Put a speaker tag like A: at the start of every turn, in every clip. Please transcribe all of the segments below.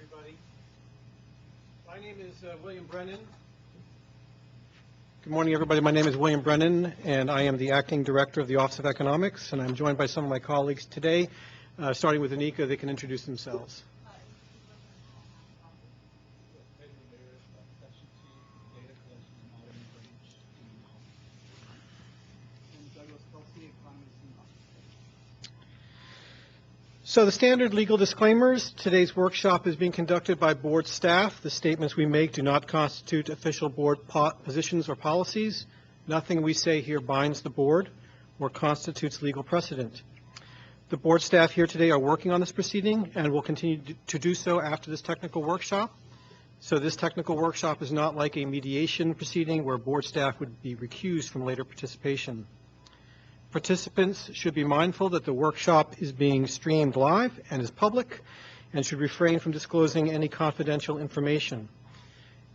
A: everybody. My name is William Brennan. Good morning, everybody. My name is William Brennan, and I am the Acting Director of the Office of Economics, and I'm joined by some of my colleagues today, starting with Anika. They can introduce themselves. So the standard legal disclaimers. Today's workshop is being conducted by board staff. The statements we make do not constitute official board positions or policies. Nothing we say here binds the board or constitutes legal precedent. The board staff here today are working on this proceeding and will continue to do so after this technical workshop. So this technical workshop is not like a mediation proceeding where board staff would be recused from later participation. Participants should be mindful that the workshop is being streamed live and is public and should refrain from disclosing any confidential information.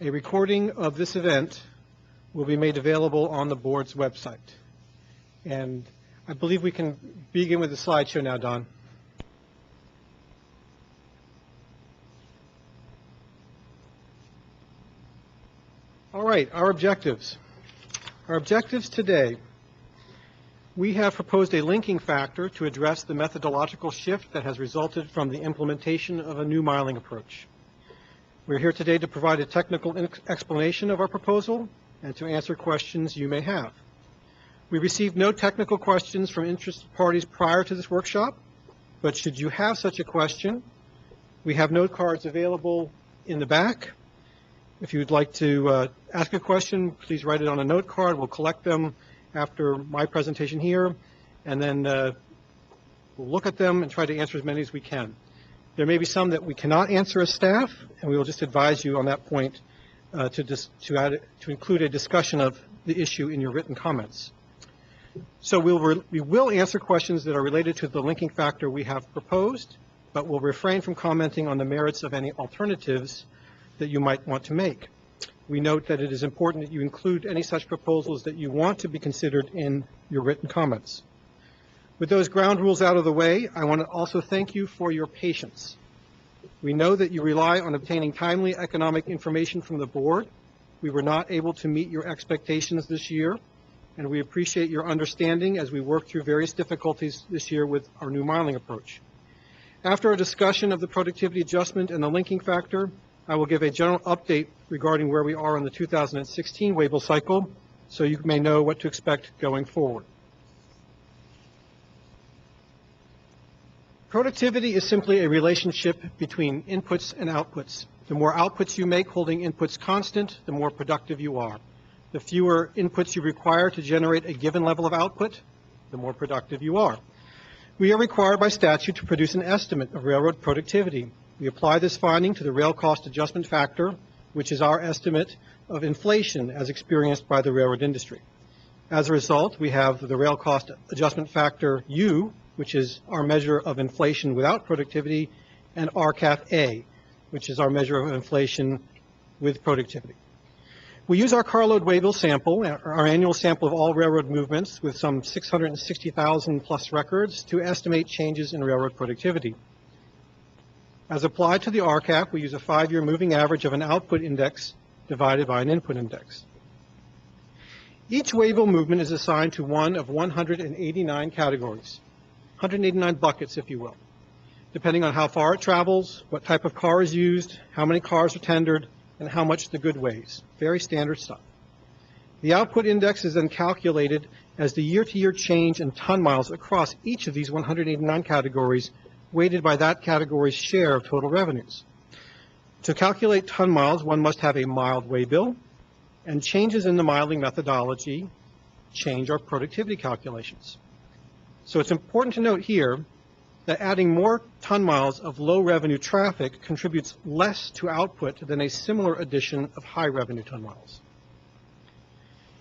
A: A recording of this event will be made available on the board's website. And I believe we can begin with the slideshow now, Don. All right, our objectives. Our objectives today. We have proposed a linking factor to address the methodological shift that has resulted from the implementation of a new miling approach. We're here today to provide a technical explanation of our proposal and to answer questions you may have. We received no technical questions from interested parties prior to this workshop, but should you have such a question, we have note cards available in the back. If you would like to ask a question, please write it on a note card. We'll collect them after my presentation here, and then we'll look at them and try to answer as many as we can. There may be some that we cannot answer as staff, and we will just advise you on that point to include a discussion of the issue in your written comments. So we will answer questions that are related to the linking factor we have proposed, but we'll refrain from commenting on the merits of any alternatives that you might want to make. We note that it is important that you include any such proposals that you want to be considered in your written comments. With those ground rules out of the way, I want to also thank you for your patience. We know that you rely on obtaining timely economic information from the board. We were not able to meet your expectations this year, and we appreciate your understanding as we work through various difficulties this year with our new miling approach. After a discussion of the productivity adjustment and the linking factor, I will give a general update regarding where we are in the 2016 Weibull cycle, so you may know what to expect going forward. Productivity is simply a relationship between inputs and outputs. The more outputs you make holding inputs constant, the more productive you are. The fewer inputs you require to generate a given level of output, the more productive you are. We are required by statute to produce an estimate of railroad productivity. We apply this finding to the rail cost adjustment factor, which is our estimate of inflation as experienced by the railroad industry. As a result, we have the rail cost adjustment factor U, which is our measure of inflation without productivity, and RCAF-A, which is our measure of inflation with productivity. We use our carload Weibull sample, our annual sample of all railroad movements with some 660,000 plus records, to estimate changes in railroad productivity. As applied to the RCAF, we use a 5-year moving average of an output index divided by an input index. Each Weibull movement is assigned to one of 189 categories, 189 buckets, if you will, depending on how far it travels, what type of car is used, how many cars are tendered, and how much the good weighs. Very standard stuff. The output index is then calculated as the year-to-year change in ton miles across each of these 189 categories, weighted by that category's share of total revenues. To calculate ton miles, one must have a mild waybill, and changes in the miling methodology change our productivity calculations. So it's important to note here that adding more ton miles of low revenue traffic contributes less to output than a similar addition of high revenue ton miles.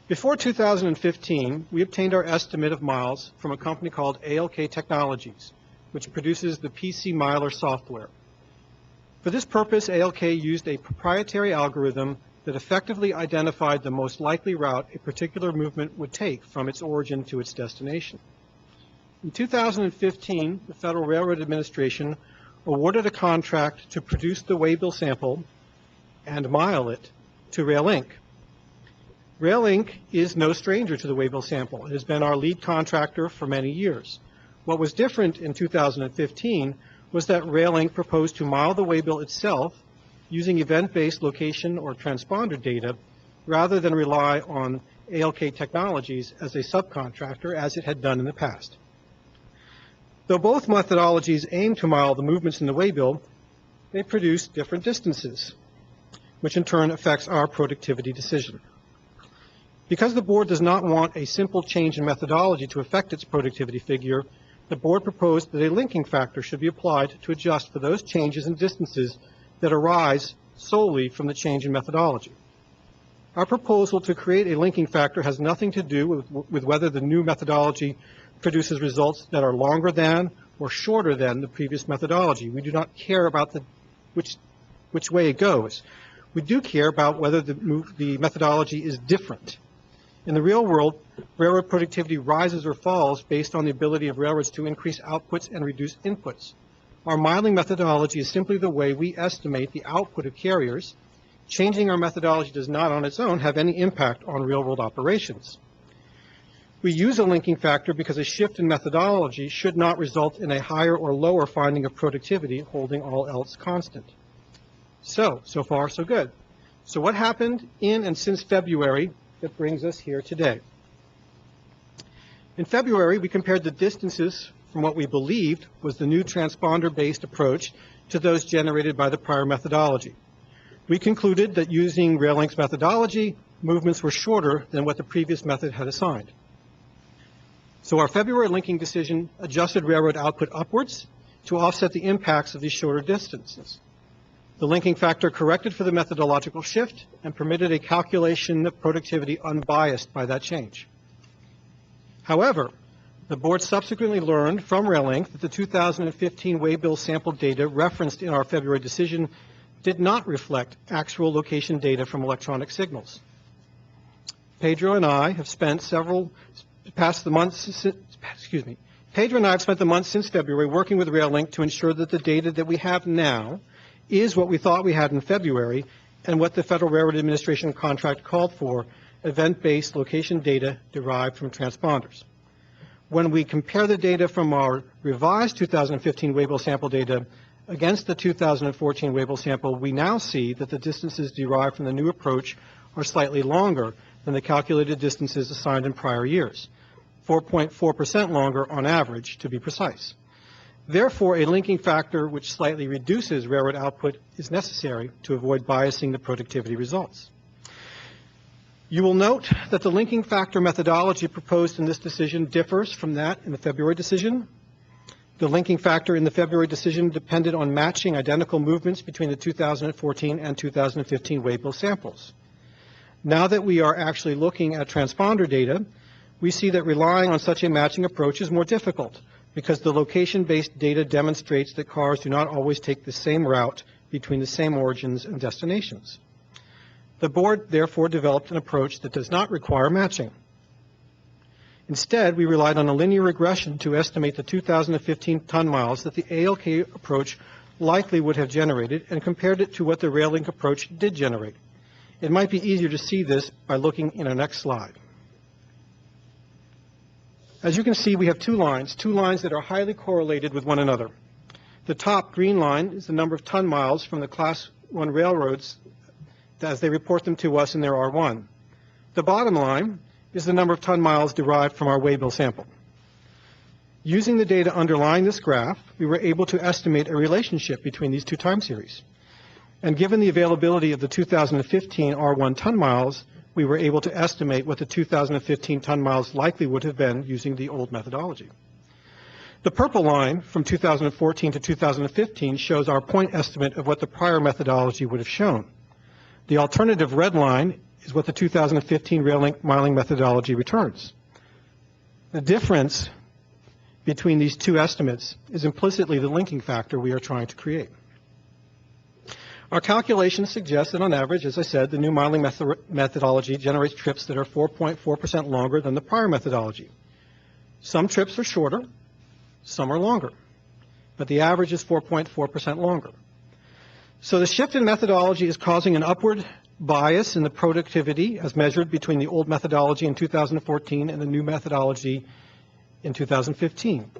A: Before 2015, we obtained our estimate of miles from a company called ALK Technologies, which produces the PC Miler software. For this purpose, ALK used a proprietary algorithm that effectively identified the most likely route a particular movement would take from its origin to its destination. In 2015, the Federal Railroad Administration awarded a contract to produce the waybill sample and mile it to Rail Inc. Rail Inc. is no stranger to the waybill sample. It has been our lead contractor for many years. What was different in 2015 was that Rail Inc. proposed to mile the waybill itself using event-based location or transponder data rather than rely on ALK Technologies as a subcontractor as it had done in the past. Though both methodologies aim to mile the movements in the waybill, they produce different distances, which in turn affects our productivity decision. Because the board does not want a simple change in methodology to affect its productivity figure, the board proposed that a linking factor should be applied to adjust for those changes in distances that arise solely from the change in methodology. Our proposal to create a linking factor has nothing to do with whether the new methodology produces results that are longer than or shorter than the previous methodology. We do not care about which way it goes. We do care about whether the methodology is different. In the real world, railroad productivity rises or falls based on the ability of railroads to increase outputs and reduce inputs. Our miling methodology is simply the way we estimate the output of carriers. Changing our methodology does not on its own have any impact on real-world operations. We use a linking factor because a shift in methodology should not result in a higher or lower finding of productivity, holding all else constant. So far, so good. So what happened in and since February that brings us here today? In February, we compared the distances from what we believed was the new transponder-based approach to those generated by the prior methodology. We concluded that using Rail Inc's methodology, movements were shorter than what the previous method had assigned. So our February linking decision adjusted railroad output upwards to offset the impacts of these shorter distances. The linking factor corrected for the methodological shift and permitted a calculation of productivity unbiased by that change. However, the board subsequently learned from Rail Inc. that the 2015 waybill sample data referenced in our February decision did not reflect actual location data from electronic signals. Pedro and I have spent the months since February working with Rail Inc. to ensure that the data that we have now is what we thought we had in February and what the Federal Railroad Administration contract called for, event-based location data derived from transponders. When we compare the data from our revised 2015 waybill sample data against the 2014 waybill sample, we now see that the distances derived from the new approach are slightly longer than the calculated distances assigned in prior years, 4.4% longer on average, to be precise. Therefore, a linking factor which slightly reduces railroad output is necessary to avoid biasing the productivity results. You will note that the linking factor methodology proposed in this decision differs from that in the February decision. The linking factor in the February decision depended on matching identical movements between the 2014 and 2015 waybill samples. Now that we are actually looking at transponder data, we see that relying on such a matching approach is more difficult because the location-based data demonstrates that cars do not always take the same route between the same origins and destinations. The board therefore developed an approach that does not require matching. Instead, we relied on a linear regression to estimate the 2015 ton miles that the ALK approach likely would have generated and compared it to what the Rail Inc. approach did generate. It might be easier to see this by looking in our next slide. As you can see, we have two lines that are highly correlated with one another. The top green line is the number of ton miles from the Class 1 railroads as they report them to us in their R1. The bottom line is the number of ton miles derived from our waybill sample. Using the data underlying this graph, we were able to estimate a relationship between these two time series. And given the availability of the 2015 R1 ton miles, we were able to estimate what the 2015 ton miles likely would have been using the old methodology. The purple line from 2014 to 2015 shows our point estimate of what the prior methodology would have shown. The alternative red line is what the 2015 Rail Inc. miling methodology returns. The difference between these two estimates is implicitly the linking factor we are trying to create. Our calculations suggest that on average, as I said, the new miling methodology generates trips that are 4.4% longer than the prior methodology. Some trips are shorter, some are longer. but the average is 4.4% longer. So the shift in methodology is causing an upward bias in the productivity as measured between the old methodology in 2014 and the new methodology in 2015.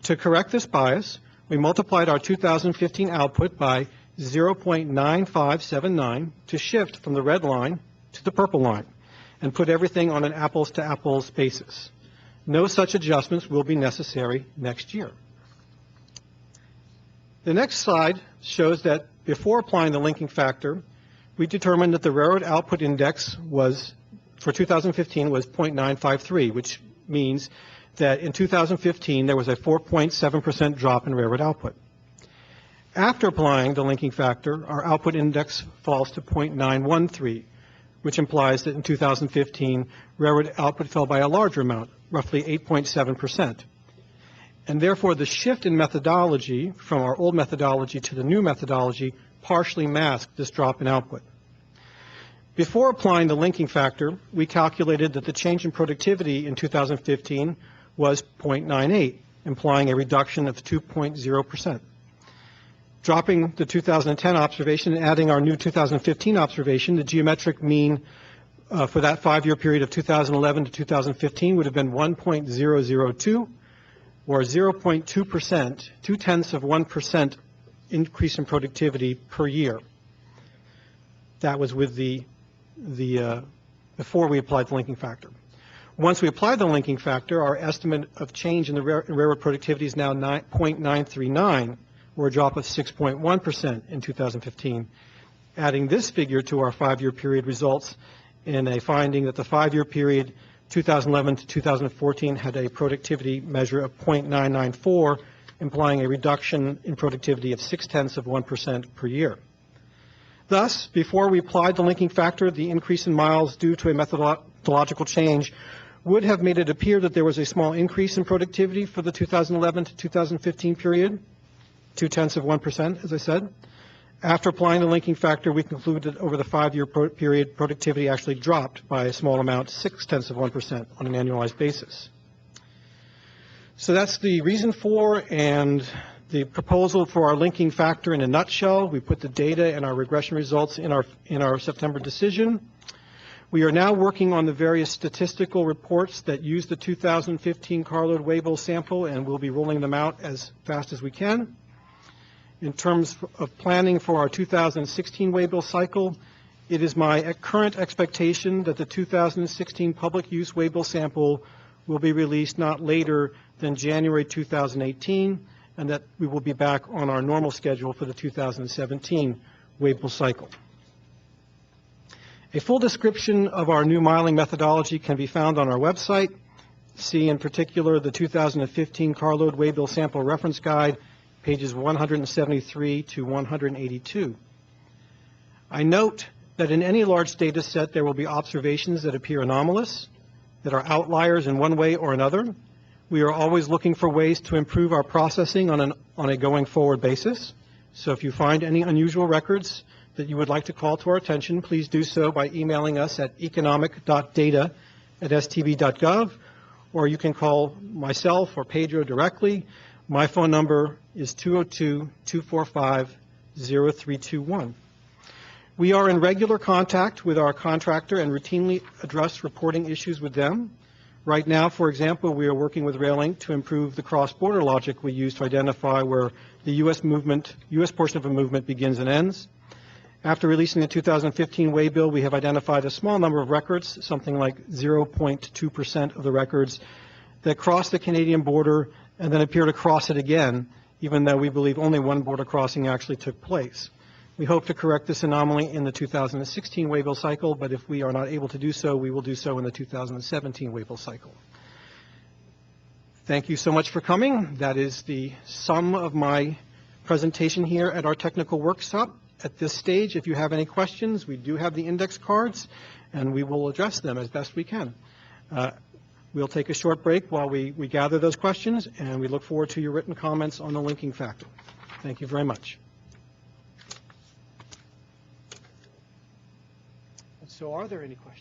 A: To correct this bias, we multiplied our 2015 output by 0.9579 to shift from the red line to the purple line and put everything on an apples-to-apples basis. No such adjustments will be necessary next year. The next slide shows that before applying the linking factor, we determined that the railroad output index was, for 2015, was 0.953, which means that in 2015 there was a 4.7% drop in railroad output. After applying the linking factor, our output index falls to 0.913, which implies that in 2015 railroad output fell by a larger amount, roughly 8.7%. And therefore the shift in methodology from our old methodology to the new methodology partially masked this drop in output. Before applying the linking factor, we calculated that the change in productivity in 2015 was 0.98, implying a reduction of 2.0%. Dropping the 2010 observation and adding our new 2015 observation, the geometric mean for that 5-year period of 2011 to 2015 would have been 1.002, or 0.2%, 0.2% increase in productivity per year. That was with before we applied the linking factor. Once we applied the linking factor, our estimate of change in the railroad productivity is now 0.939, or a drop of 6.1% in 2015. Adding this figure to our 5-year period results in a finding that the 5-year period 2011 to 2014 had a productivity measure of 0.994, implying a reduction in productivity of 0.6% per year. Thus, before we applied the linking factor, the increase in miles due to a methodological change would have made it appear that there was a small increase in productivity for the 2011 to 2015 period, 0.2%, as I said. After applying the linking factor, we concluded that over the 5-year period, productivity actually dropped by a small amount, 0.6% on an annualized basis. So that's the reason for and the proposal for our linking factor in a nutshell. We put the data and our regression results in our September decision. We are now working on the various statistical reports that use the 2015 carload waybill sample, and we'll be rolling them out as fast as we can. In terms of planning for our 2016 waybill cycle, it is my current expectation that the 2016 public use waybill sample will be released not later than January 2018, and that we will be back on our normal schedule for the 2017 waybill cycle. A full description of our new miling methodology can be found on our website. See in particular the 2015 carload waybill sample reference guide, pages 173 to 182. I note that in any large data set there will be observations that appear anomalous, that are outliers in one way or another. We are always looking for ways to improve our processing on a going forward basis. So if you find any unusual records that you would like to call to our attention, please do so by emailing us at economic.data@stb.gov, or you can call myself or Pedro directly. My phone number is 202-245-0321. We are in regular contact with our contractor and routinely address reporting issues with them. Right now, for example, we are working with RailLink to improve the cross-border logic we use to identify where the U.S. portion of a movement begins and ends. After releasing the 2015 waybill, we have identified a small number of records, something like 0.2% of the records, that cross the Canadian border and then appear to cross it again, even though we believe only one border crossing actually took place. We hope to correct this anomaly in the 2016 waybill cycle, but if we are not able to do so, we will do so in the 2017 waybill cycle. Thank you so much for coming. That is the sum of my presentation here at our technical workshop. At this stage, if you have any questions, we do have the index cards, and we will address them as best we can. We'll take a short break while we gather those questions, and we look forward to your written comments on the linking factor. Thank you very much. So are there any questions?